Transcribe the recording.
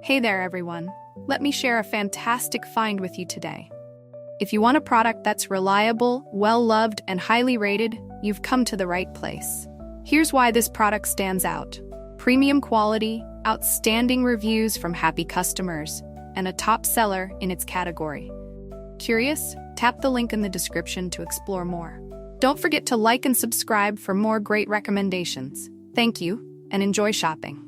Hey there, everyone. Let me share a fantastic find with you today. If you want a product that's reliable, well-loved, and highly rated, you've come to the right place. Here's why this product stands out. Premium quality, outstanding reviews from happy customers, and a top seller in its category. Curious? Tap the link in the description to explore more. Don't forget to like and subscribe for more great recommendations. Thank you, and enjoy shopping.